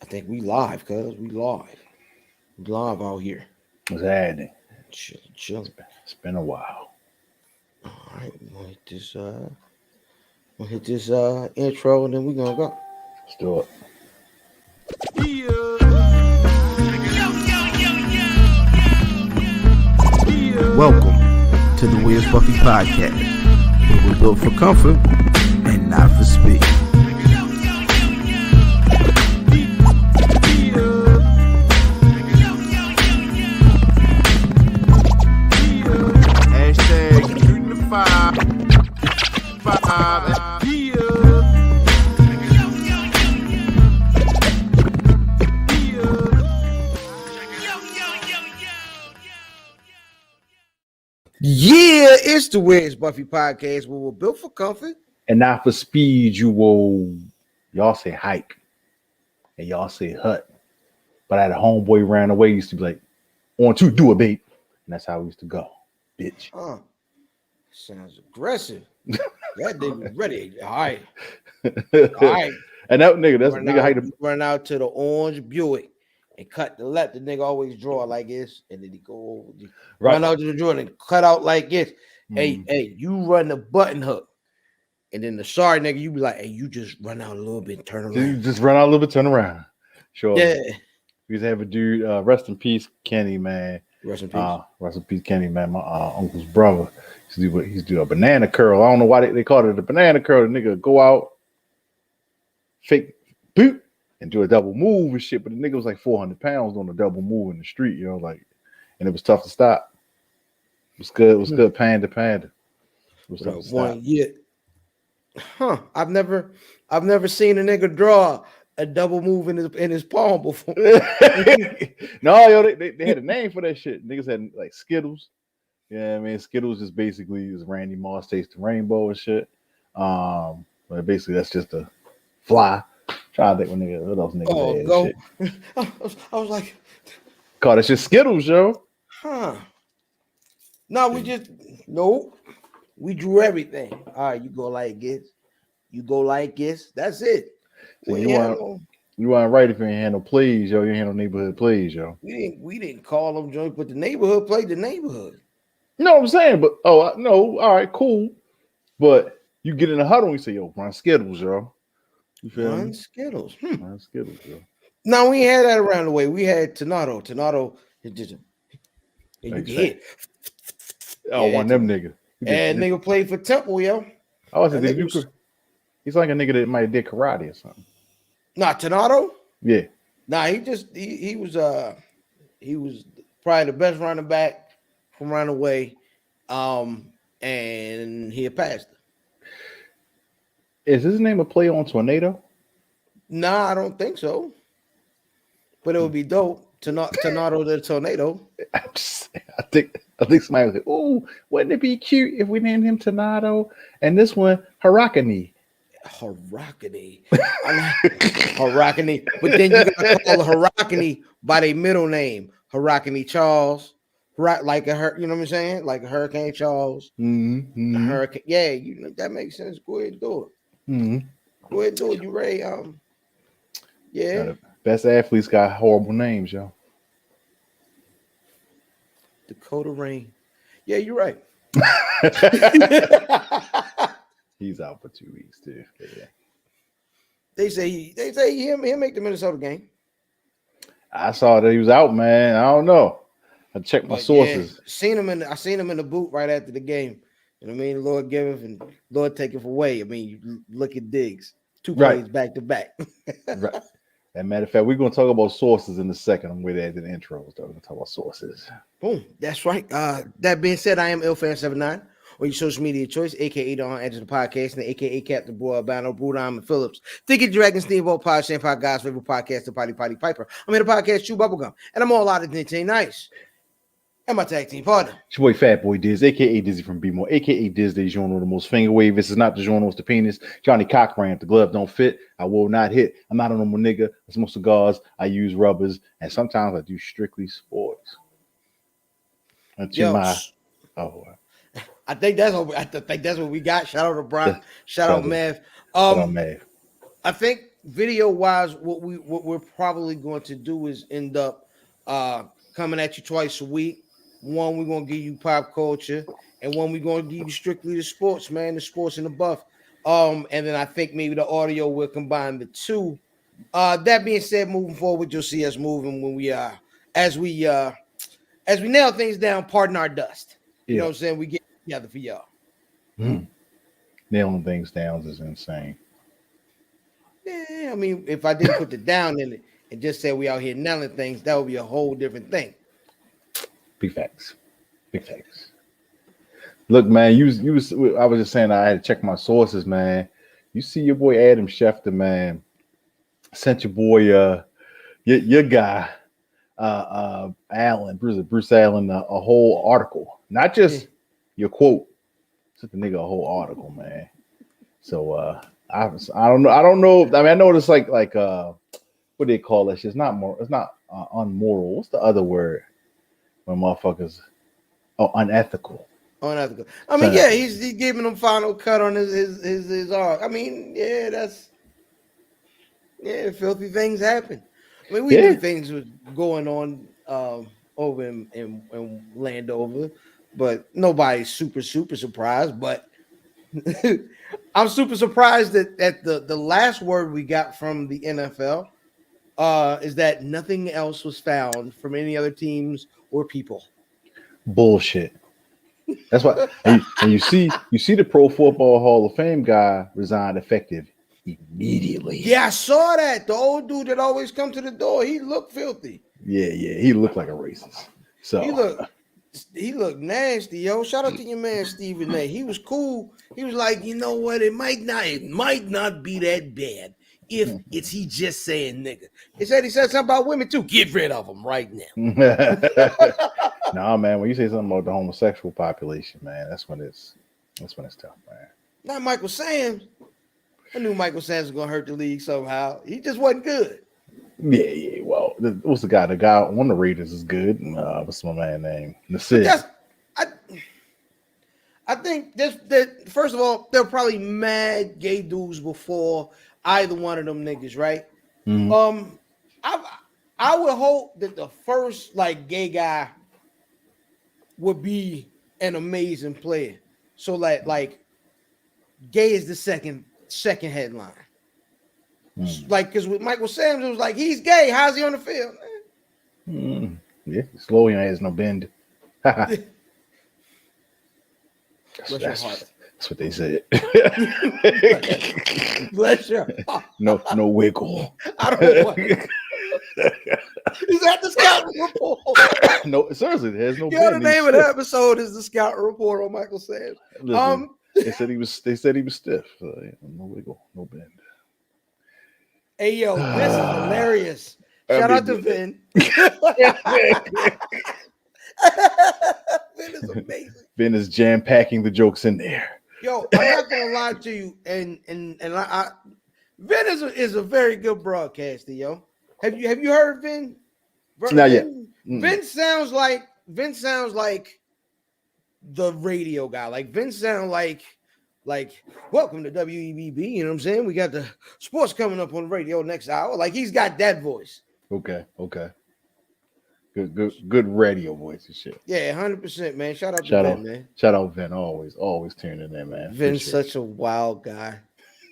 I think we live, cuz we live. We live out here. What's happening? Chill. It's been a while. All right, we'll hit this intro and then we're gonna go. Let's do it. Welcome to the Where's Buffy podcast, where we're built for comfort and not for speed. Hashtag shooting the five. Yeah, it's the Where's Buffy podcast where we're built for comfort. And not for speed, y'all say hike and y'all say hut. But I had a homeboy ran away, used to be like, on to do a bait. And that's how we used to go, bitch. Sounds aggressive. That nigga ready. All right. All right. And that nigga, that's nigga hike the Run out to the orange Buick and cut the left. The nigga always draw like this, and then he go over. Run out to the drawer and cut out like this. Hey, you run the button hook, and then the sorry nigga, you be like, hey, you just run out a little bit, and turn You around. just run out a little bit, turn around. Sure. Yeah. We used to have a dude, rest in peace, Kenny, man. Rest in peace. Rest in peace, Kenny, man. My uncle's brother. He used to do a banana curl. I don't know why they called it a banana curl. The nigga go out, fake boot, and do a double move and shit. But the nigga was like 400 pounds on a double move in the street, and it was tough to stop. It was good. It was good. Panda. It was tough to stop. I've never seen a nigga draw a double move in his palm before. No, yo, they had a name for that shit. Niggas had like Skittles. Yeah, I mean Skittles is basically is Randy Moss Taste the Rainbow and shit. But basically that's just a fly. Trying to think what else niggas had. Go. Shit. I was like, God, it's just Skittles, yo. No, we drew everything. All right, you go like this. You go like this. That's it. So you weren't right if you ain't had no plays, yo. You ain't had no neighborhood plays, yo. We didn't call them joints, but the neighborhood played the neighborhood. No, I'm saying, but no, all right, cool. But you get in the huddle and you say, yo, run Skittles, yo. You feel me? Skittles. Run Skittles, yo. No, we had that around the way. We had Tornado. Tornado is just and you can hit. Oh, one of them nigga. And nigga played for Temple, yo. I was thinking he's like a nigga that might have did karate or something. Nah, Tornado? Yeah. Nah, he was probably the best running back from running away. And he had passed. Is his name a play on Tornado? Nah, I don't think so. But it would be dope. Tornado the Tornado. I think somebody was like, "Oh, wouldn't it be cute if we named him Tornado and this one Harakani?" Harakani. Harakani. But then you gotta call Harakani by their middle name. Harakani Charles. Like you know what I'm saying? Like a Hurricane Charles. Mm-hmm. Hurricane. Yeah, that makes sense. Go ahead and do it. Mm-hmm. Go ahead and do it. You ready? Yeah. Best athletes got horrible names, yo. Dakota Rain. Yeah, you're right. He's out for 2 weeks too. Yeah. They say he'll make the Minnesota game. I saw that he was out, man. I don't know. I checked my sources. Yeah, I seen him in the boot right after the game. You know what I mean? Lord giveth and Lord taketh away. I mean, you look at Diggs. 2 plays back to back. Right. As a matter of fact, we're going to talk about sources in a second. I'm with that in the intros, though. We're going to talk about sources. Boom. That's right. That being said, I am IlFan79 on your social media choice, aka the On Edge of the Podcast, and the aka Captain Boy Albano, Brudheim, and Phillips. Thinking Dragon Steamboat Pod, Champagne God's favorite podcast, the Potty Piper. I'm in the podcast, Chew Bubblegum, and I'm all out of Nintendo Nice. And my tag team partner. It's your boy Fat Boy Diz, aka Dizzy from B-More, aka Diz de Journal, the most finger wave. This is not the journal, it's the penis. Johnny Cochran, if the glove don't fit, I will not hit. I'm not a normal nigga. I smoke cigars, I use rubbers, and sometimes I do strictly sports. I think that's what we got. Shout out to Brian. Shout out Mav. I think video wise, what we're probably going to do is end up coming at you twice a week. One, we're gonna give you pop culture, and one we're gonna give you strictly the sports, man, the sports and the buff. And then I think maybe the audio will combine the two. That being said, moving forward, you'll see us moving when we as we nail things down, pardon our dust. You know what I'm saying? We get together for y'all. Nailing things down is insane. Yeah, I mean, if I didn't put the down in it and just say we out here nailing things, that would be a whole different thing. Big facts. Big facts. Look, man, I was just saying I had to check my sources, man. You see your boy Adam Schefter, man. Sent your boy your guy Allen, Bruce Allen, a whole article. Not just your quote. Sent the nigga a whole article, man. So I don't know. I mean, I know it's like what do they call it? It's not more. It's not unmoral. What's the other word when motherfuckers? Oh, unethical. Unethical. I mean, yeah, he's giving them final cut on his art. I mean, yeah, filthy things happen. I mean, we knew things was going on over in Landover, but nobody's super surprised. But I'm super surprised that the last word we got from the NFL is that nothing else was found from any other teams or people. Bullshit. That's why. And you see the Pro Football Hall of Fame guy resigned effective immediately. Yeah, I saw that. The old dude that always come to the door, he looked filthy. Yeah, he looked like a racist. So he looked nasty, yo. Shout out to your man Stephen A. He was cool. He was like, you know what? It might not be that bad if it's he just saying nigga. He said something about women too. Get rid of them right now. Nah, man. When you say something about the homosexual population, man, that's when it's tough, man. Not Michael Sams. I knew Michael Sams was gonna hurt the league somehow. He just wasn't good. Yeah. Well, what's the guy? The guy on the Raiders is good. What's my man name? Nasir. I think that first of all, there were probably mad gay dudes before either one of them niggas, right? Mm-hmm. I would hope that the first like gay guy would be an amazing player. So like gay is the second headline. Like, because with Michael Sams, it was like, he's gay. How's he on the field? Yeah, slow and has no bend. That's what they said. Bless you. No wiggle. I don't know what. Is that the scouting report? No, seriously, there's no. Yeah, the name of the episode is the scouting report on Michael Sams. Listen, they said he was stiff. So, yeah, no wiggle, no bend. Hey yo, this is hilarious. Shout out to Vin. Vin is amazing. Vin is jam packing the jokes in there. Yo, I'm not gonna lie to you, and Vin is a very good broadcaster, yo. Have you heard Vin? Not yet. Vin sounds like the radio guy. Like Vin sounds like welcome to WEBB. You know what I'm saying? We got the sports coming up on the radio next hour. Like he's got that voice. Okay. Good radio voice and shit. Yeah, 100%, man. Shout out to Vin, man. Shout out Vin. Always tuning in, man. Vin's such a wild guy.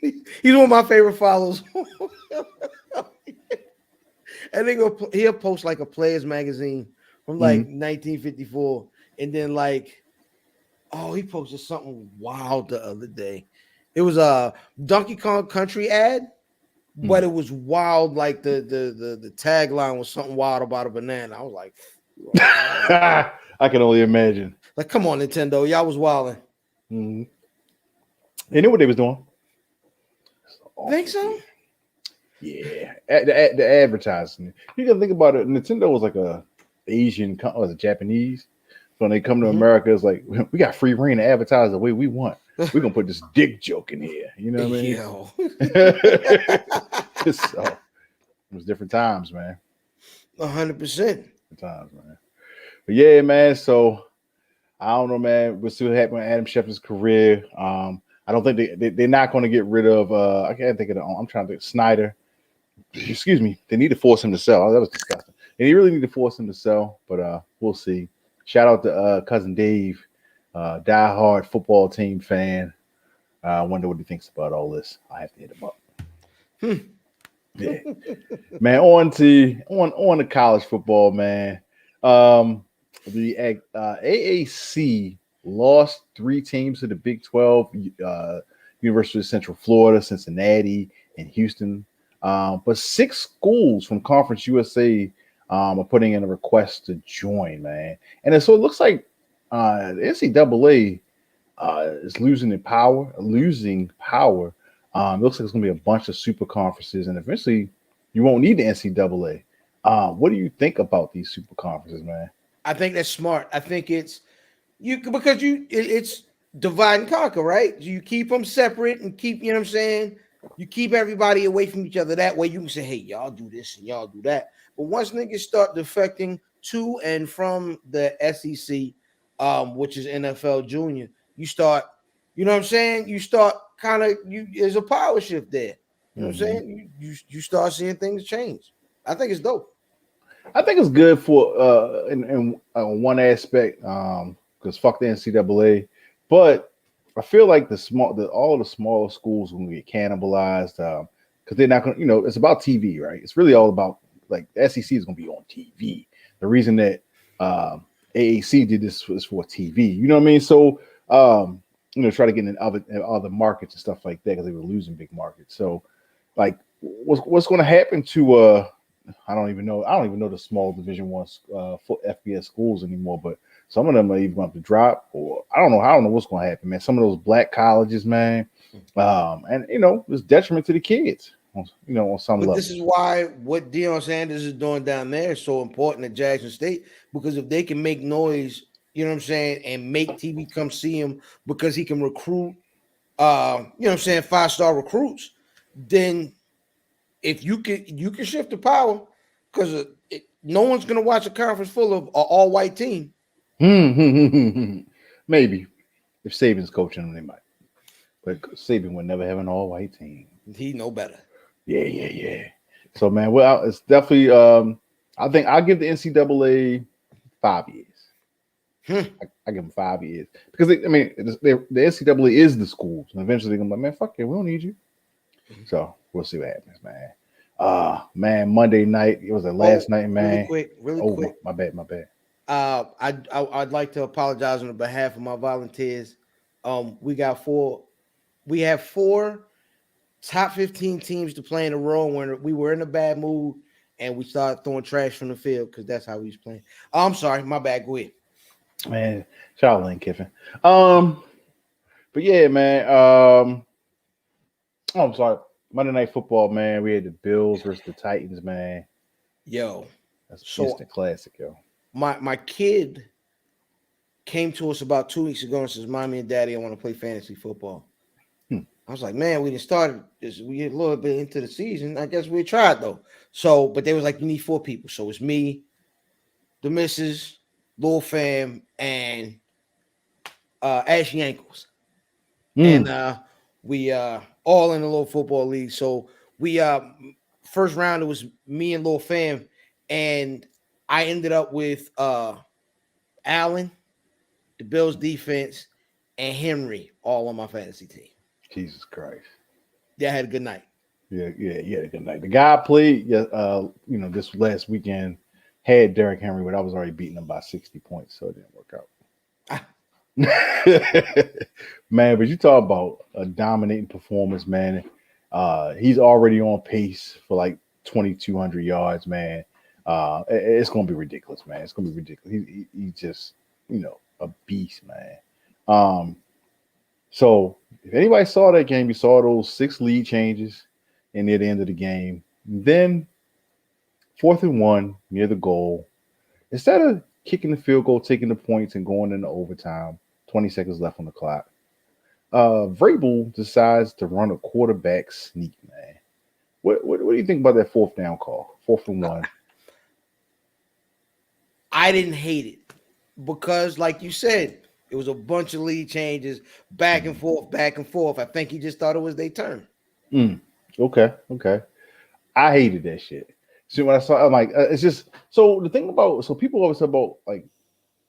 He's one of my favorite follows. And he'll post like a Players magazine from like 1954, and then like, oh, he posted something wild the other day. It was a Donkey Kong Country ad, but it was wild. Like the tagline was something wild about a banana. I was like, I can only imagine. Like, come on, Nintendo, y'all was wilding. Mm-hmm. They knew what they was doing. Think so? Yeah, the advertising. You can think about it. Nintendo was like a Asian, was it Japanese? So when they come to America, it's like we got free reign to advertise the way we want. We're gonna put this dick joke in here. You know what I mean? Yo. So it was different times, man. 100%. Different times, man. But yeah, man. So I don't know, man. We'll see what happens with Adam Schefter's career. I don't think they're not going to get rid of. I can't think of I'm trying to think Snyder. excuse me, they need to force him to sell. That was disgusting. They really need to force him to sell, but we'll see. Shout out to cousin Dave, diehard football team fan. I wonder what he thinks about all this. I have to hit him up. Yeah, man. On to college football, man. The AAC lost 3 teams to the Big 12. University of Central Florida, Cincinnati, and Houston. But 6 schools from Conference USA are putting in a request to join, man. And so it looks like the NCAA is losing power. It looks like it's going to be a bunch of super conferences, and eventually you won't need the NCAA. What do you think about these super conferences, man? I think that's smart. I think it's divide and conquer, right? You keep them separate and keep, you know what I'm saying? You keep everybody away from each other. That way you can say, hey, y'all do this and y'all do that. But once niggas start defecting to and from the SEC, which is NFL Junior, you start, you know what I'm saying? You start there's a power shift there. You know what I'm saying? You start seeing things change. I think it's dope. I think it's good for in one aspect, because fuck the NCAA, but I feel like all the smaller schools are going to get cannibalized because they're not going to, it's about TV, right? It's really all about, like, the SEC is going to be on TV. The reason that AAC did this was for TV, you know what I mean? So, try to get in other markets and stuff like that because they were losing big markets. So, like, what's going to happen to I don't even know the small Division I for FBS schools anymore, but some of them are even going to have to drop, or I don't know what's going to happen, man. Some of those black colleges, man, and it's detriment to the kids, on some level. This is why what Deion Sanders is doing down there is so important at Jackson State, because if they can make noise, you know what I'm saying, and make TV come see him because he can recruit, 5-star recruits, then if you can shift the power, because no one's going to watch a conference full of an all-white team. Maybe if Saban's coaching them, they might, but Saban would never have an all-white team. He know better. Yeah. So, man, well, it's definitely. I think I'll give the NCAA 5 years. I give them 5 years because the NCAA is the schools, and eventually they're gonna be like, man, fuck it, we don't need you. So we'll see what happens, man. Man, Monday night, it was the last night, man. Really quick. My bad. I'd like to apologize on behalf of my volunteers. We have 4 top 15 teams to play in a row when we were in a bad mood and we started throwing trash from the field because that's how we was playing. I'm sorry, my bad. Go ahead. Man, shout out Lane Kiffin. But yeah, man. I'm sorry. Monday Night Football, man. We had the Bills versus the Titans, man. Yo, that's an instant classic, yo. My kid came to us about 2 weeks ago and says, "Mommy and Daddy, I want to play fantasy football." I was like, "Man, we didn't start this. We get a little bit into the season. I guess we tried though." So, but they was like, "You need 4 people." So it's me, the missus, Lil Fam, and Ashy Ankles, and we all in a little football league. So we first round it was me and Lil Fam, and I ended up with Allen, the Bills defense, and Henry all on my fantasy team. Jesus Christ. Yeah, I had a good night. Yeah, you had a good night. The guy I played, this last weekend had Derrick Henry, but I was already beating him by 60 points, so it didn't work out. Man, but you talk about a dominating performance, man. He's already on pace for like 2,200 yards, man. It's gonna be ridiculous, man. It's gonna be ridiculous. He's just, a beast, man. So if anybody saw that game, you saw those 6 lead changes near the end of the game. Then 4th and 1 near the goal. Instead of kicking the field goal, taking the points, and going into overtime, 20 seconds left on the clock, Vrabel decides to run a quarterback sneak, man. What do you think about that 4th down call? 4th and 1. I didn't hate it because, like you said, it was a bunch of lead changes, back and forth. I think he just thought it was their turn. Okay. I hated that shit. See, when I saw, I'm like, it's just so the thing about so people always talk about like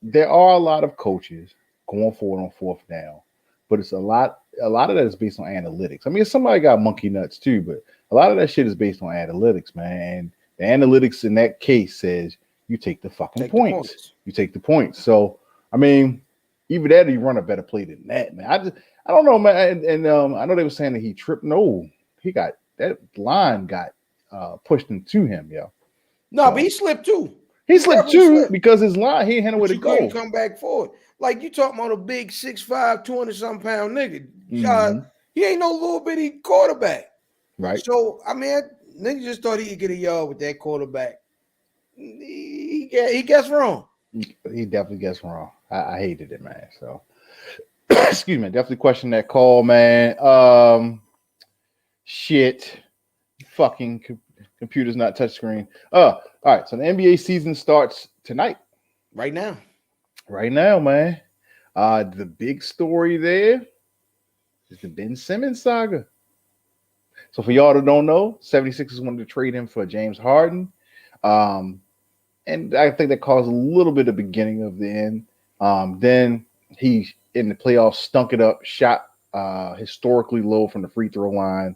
there are a lot of coaches going forward on fourth down, but it's a lot of that is based on analytics. I mean, somebody got monkey nuts too, but a lot of that shit is based on analytics, man. And the analytics in that case says you take the fucking points. You take the points. So I mean, either that or you run a better play than that, man. I don't know, man. And I know they were saying that he tripped. No, he got that line got pushed into him, yo. No, but he slipped too. He slipped too because his line, he had nowhere to go. Come back forward. Like you talking about a big 6'5", 200-something pound nigga. He ain't no little bitty quarterback. Right. So, I mean, nigga just thought he could get a yard with that quarterback. He guessed wrong. He definitely guessed wrong. I hated it, man. So, excuse me. Definitely question that call, man. Shit. Fucking computer's not touchscreen. All right. So the NBA season starts tonight. Right now. Right now, man. The big story there is the Ben Simmons saga. So for y'all that don't know, 76ers wanted to trade him for James Harden. And I think that caused a little bit of beginning of the end. Then he, in the playoffs, stunk it up, shot historically low from the free throw line,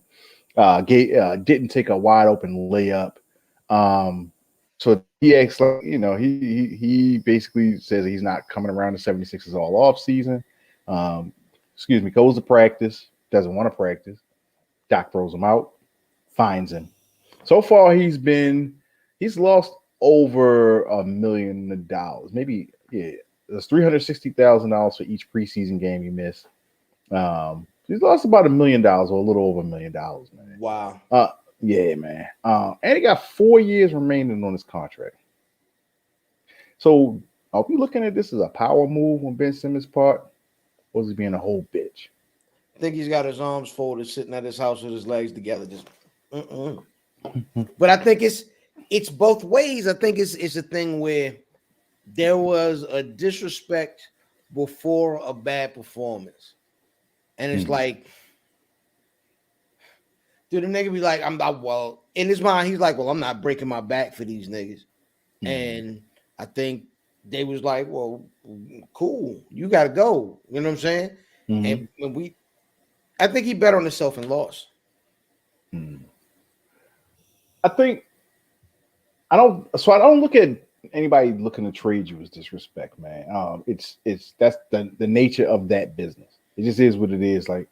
didn't take a wide open layup. So he acts like, he basically says he's not coming around the 76ers all off season. Goes to practice, doesn't want to practice. Doc throws him out, fines him. So far, he's lost over $1 million. Maybe, there's $360,000 for each preseason game he missed. He's lost about $1 million or a little over $1 million, man. Wow. Yeah, man. And he got 4 years remaining on his contract. So are we looking at this as a power move on Ben Simmons' part? Or is he being a whole bitch? I think he's got his arms folded, sitting at his house with his legs together, just. But I think it's both ways. I think it's a thing where there was a disrespect before a bad performance, and it's like, dude, the nigga be like, well, in his mind, he's like, well, I'm not breaking my back for these niggas, and I think they was like, well, cool, you got to go. You know what I'm saying? And when I think he bet on himself and lost. I don't look at anybody looking to trade you as disrespect, man. That's the nature of that business. It just is what it is. Like,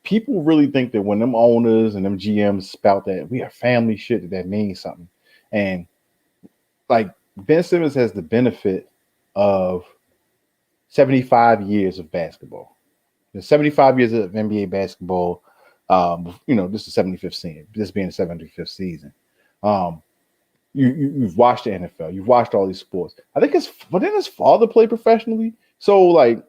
people really think that when them owners and them GMs spout that we are family shit, that means something. And like Ben Simmons has the benefit of 75 years of basketball. There's 75 years of NBA basketball. This is 75th season. This being the 75th season. You've watched the NFL. You've watched all these sports. I think didn't his father play professionally? So like,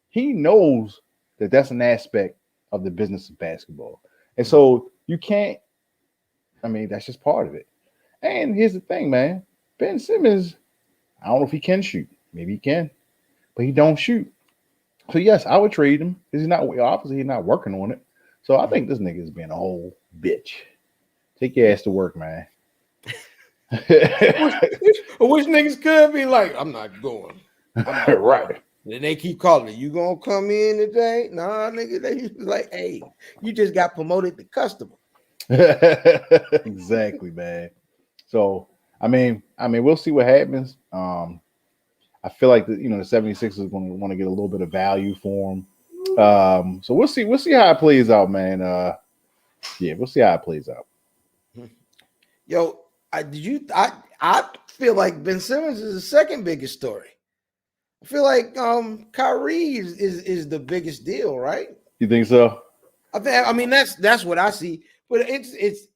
he knows that that's an aspect of the business of basketball. And so you can't. I mean, that's just part of it. And here's the thing, man. Ben Simmons, I don't know if he can shoot. Maybe he can, but he don't shoot. So yes, I would trade him because he's not working on it. So I think this nigga is being a whole bitch. Take your ass to work, man. Which niggas could be like, I'm not going. Right. Then they keep calling it. You gonna come in today? Nah, nigga. They like, hey, you just got promoted to customer. Exactly, man. So I mean, we'll see what happens. I feel like the 76ers is going to want to get a little bit of value for him. So we'll see how it plays out, man. We'll see how it plays out. Yo, I feel like Ben Simmons is the second biggest story. I feel like Kyrie is the biggest deal, right? You think so? I mean that's what I see. But it's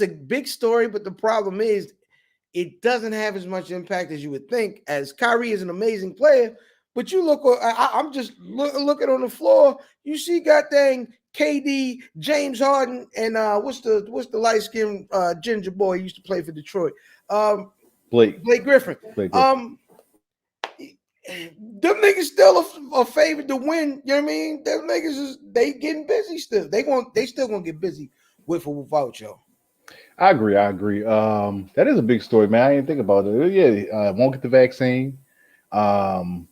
a big story, but the problem is it doesn't have as much impact as you would think, as Kyrie is an amazing player. But you look, I'm just looking on the floor. You see, goddamn KD, James Harden, and what's the light skinned ginger boy who used to play for Detroit? Blake Griffin. Them niggas still a favorite to win. You know what I mean? Them niggas they getting busy still. They still gonna get busy with or without y'all. I agree. That is a big story, man. I didn't think about it. Yeah, won't get the vaccine. Um,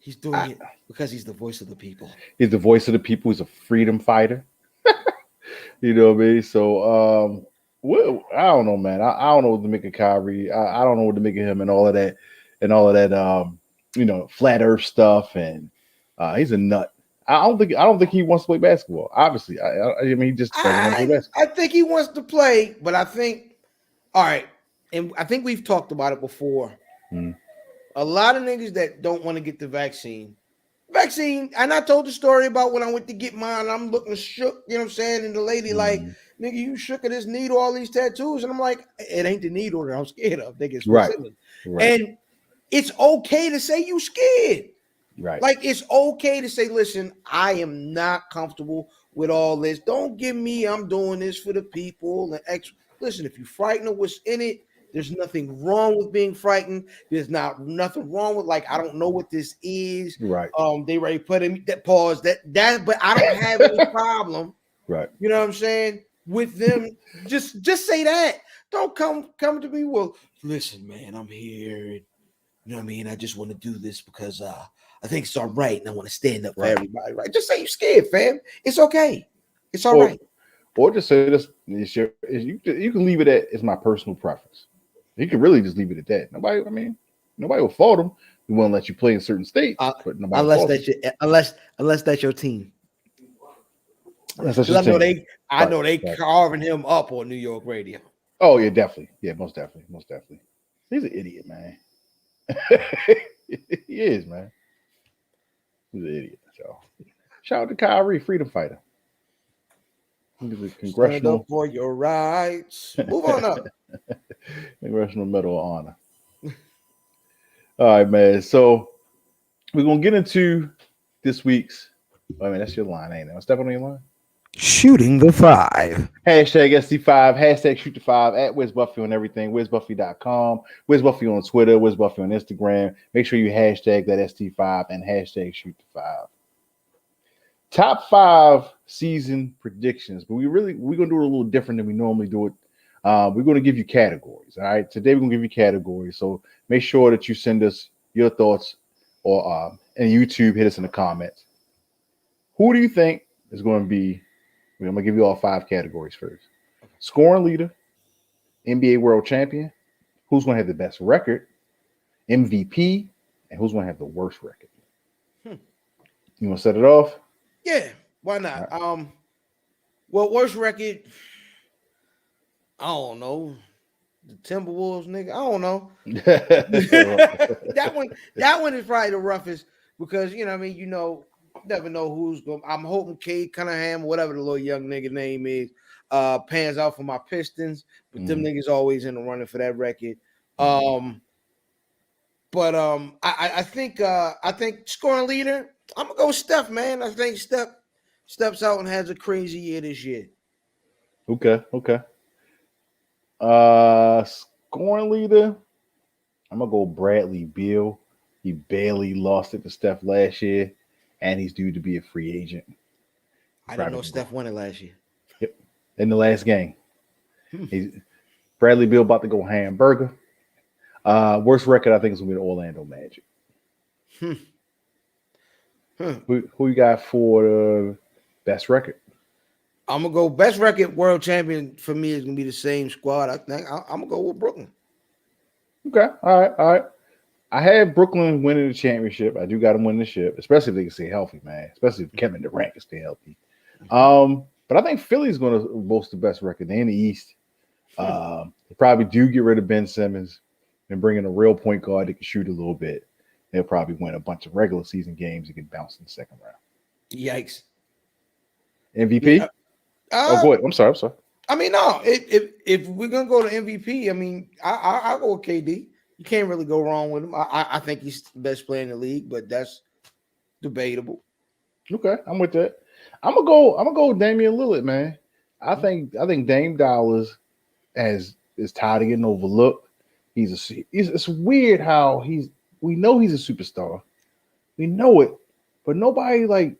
He's doing it because he's the voice of the people. he's the voice of the people. He's a freedom fighter. You know what I mean? So, well, I don't know, man. I don't know what to make of Kyrie. I don't know what to make of him and all of that, flat Earth stuff. And he's a nut. I don't think he wants to play basketball. Obviously, I mean, he just doesn't want to play basketball. I think he wants to play, but I think, all right, and I think we've talked about it before. Mm. A lot of niggas that don't want to get the vaccine, and I told the story about when I went to get mine. I'm looking shook, you know what I'm saying? And the lady like, nigga, you shook at this needle, all these tattoos, and I'm like, it ain't the needle that I'm scared of, nigga. It's Right. Right. And it's okay to say you scared. Right. Like, it's okay to say, listen, I am not comfortable with all this. Don't give me, I'm doing this for the people. Listen, if you're frightened of what's in it, there's nothing wrong with being frightened. There's nothing wrong with, like, I don't know what this is. Right. They already put in that pause, that, but I don't have any problem. Right. You know what I'm saying? With them, just say that. Don't come to me. Well, listen, man, I'm here. And, you know what I mean? I just want to do this because I think it's all right, and I want to stand up for everybody. Right? Just say you're scared, fam. It's okay. It's all right. Or just say this. You can leave it at it's my personal preference. You can really just leave it at that. Nobody will fault them. We won't let you play in certain states, but nobody unless that's your team. Unless that's your team. I know they carving him up on New York radio. Oh yeah, definitely. Yeah, most definitely. He's an idiot, man. He is, man. He's an idiot. So shout out to Kyrie, freedom fighter. He's a congressional Stand up for your rights. Move on up. Congressional Medal of Honor. All right, man. So we're gonna get into this week's. I mean, that's your line, ain't it? I'm stepping on your line. Shooting the 5. Hashtag SC5, hashtag shoot the 5 at Wiz Buffy on everything, WizBuffy.com, Wiz Buffy on Twitter, Wiz Buffy on Instagram. Make sure you hashtag that ST5 and hashtag shoot the 5. Top 5 season predictions, but we're gonna do it a little different than we normally do it. We're gonna give you categories. All right, today we're gonna give you categories. So make sure that you send us your thoughts or and YouTube, hit us in the comments. Who do you think is going to be? I'm gonna give you all 5 categories first. Scoring leader, NBA world champion, who's gonna have the best record, MVP, and who's gonna have the worst record. You want to set it off? Yeah, why not? Right. Well, worst record, I don't know. The Timberwolves, nigga. I don't know. that one is probably the roughest because you know, I mean, you know, never know who's going. I'm hoping Cade Cunningham, whatever the little young nigga name is, pans out for my Pistons. But them niggas always in the running for that record. I think scoring leader. I'm gonna go with Steph, man. I think Steph steps out and has a crazy year this year. Okay. Scoring leader. I'm gonna go Bradley Beal. He barely lost it to Steph last year, and he's due to be a free agent. I didn't know Steph won it last year. Yep, in the last game. Bradley Beal about to go hamburger. Worst record, I think, is gonna be the Orlando Magic. Who you got for the best record? I'm gonna go best record world champion for me is gonna be the same squad. I think I'm gonna go with Brooklyn. Okay, all right. I had Brooklyn winning the championship. I do got them winning the ship, especially if they can stay healthy, man. Especially if Kevin Durant can stay healthy. But I think Philly's going to boast the best record in the East. They probably do get rid of Ben Simmons and bring in a real point guard that can shoot a little bit. They'll probably win a bunch of regular season games and get bounced in the second round. Yikes! MVP? Yeah. Go ahead. I'm sorry. I mean, no. If we're gonna go to MVP, I mean, I'll go with KD. You can't really go wrong with him. I think he's the best player in the league, but that's debatable. Okay, I'm with that. I'm gonna go Damian Lillard, man. I think Dame Dollars is tired of getting overlooked. It's weird how we know he's a superstar. We know it, but nobody I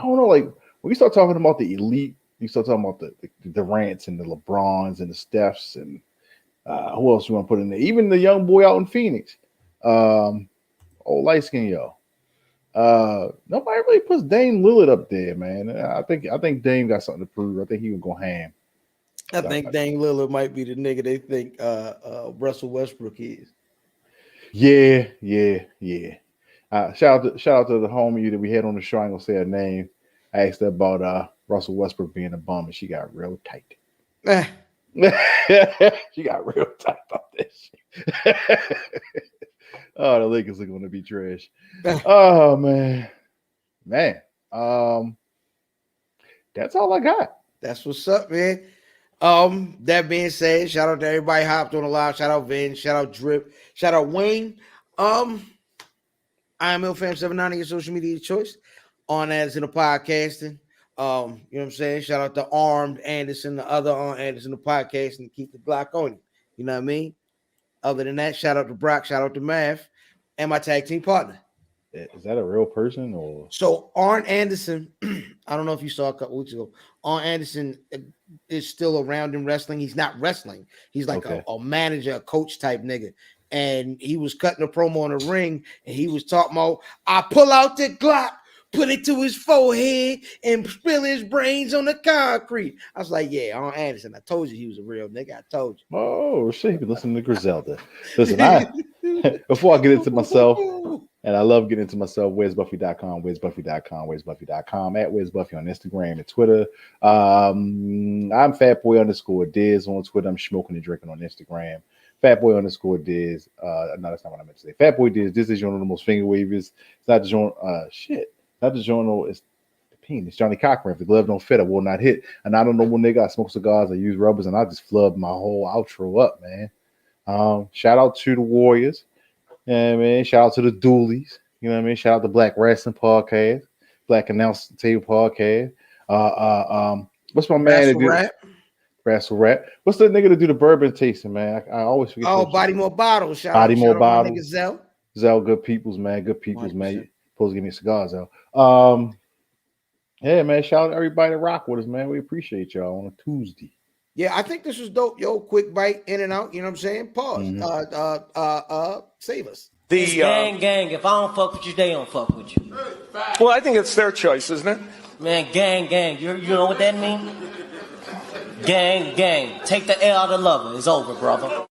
don't know, when we start talking about the elite You start talking about the Durants and the LeBrons and the Stephs and who else you want to put in there? Even the young boy out in Phoenix, old light skin yo. Nobody really puts Dame Lillard up there, man. I think Dame got something to prove. I think he would go ham. I think Dame Lillard might be the nigga they think Russell Westbrook is. Yeah. Shout out to the homie that we had on the show. I ain't gonna say her name. I asked her about Russell Westbrook being a bum, and she got real tight. She got real tight about that shit. Oh, the Lakers are going to be trash. Oh man. That's all I got. That's what's up, man. That being said, shout out to everybody hopped on the live. Shout out Vin. Shout out Drip. Shout out Wayne. I am IlFam79, your social media choice. On as in the podcasting. You know what I'm saying? Shout out to Armed Anderson, the other Armed Anderson, the podcast, and keep the Glock on you. You know what I mean? Other than that, shout out to Brock, shout out to Math, and my tag team partner. Is that a real person or? So Arn Anderson, I don't know if you saw a couple weeks ago. Arn Anderson is still around in wrestling. He's not wrestling. He's like a manager, a coach type nigga. And he was cutting a promo in the ring, and he was talking about, I pull out the Glock, put it to his forehead, and spill his brains on the concrete. I was like, yeah, Arn Anderson. I told you he was a real nigga. I told you. Oh, shit. You been listening to Griselda. Listen, before I get into myself, and I love getting into myself, where'sbuffy.com, where'sbuffy.com, at where'sbuffy on Instagram and Twitter. I'm fatboy_Diz on Twitter. I'm smoking and drinking on Instagram. Fatboy_Diz. No, that's not what I meant to say. Fatboy Diz. This is one of the most finger wavers. It's not the joint. Not the joint. It's the pen. It's Johnny Cochran. If the glove don't fit, I will not hit. And I don't know when nigga. I smoke cigars. I use rubbers, and I just flub my whole outro up, man. Shout out to the Warriors. Yeah, man. Shout out to the Doolies. You know what I mean? Shout out to Black Wrestling Podcast, Black Announce Table Podcast. What's my man? Wrestle Rap. What's the nigga to do the bourbon tasting, man? I always forget. Oh, Body More Bottles. Shout Body More out Bottles. Nigga Zell. Zell, good peoples, man. Good peoples, 100%. Man. You're supposed to give me cigars, Zell. Yeah, man. Shout out to everybody that rock with us, man. We appreciate y'all on a Tuesday. Yeah, I think this was dope. Yo, quick bite in and out. You know what I'm saying? Pause. Mm-hmm. Save us. It's gang. If I don't fuck with you, they don't fuck with you. Well, I think it's their choice, isn't it? Man, gang. You know what that means? Gang. Take the L out of lover. It's over, brother.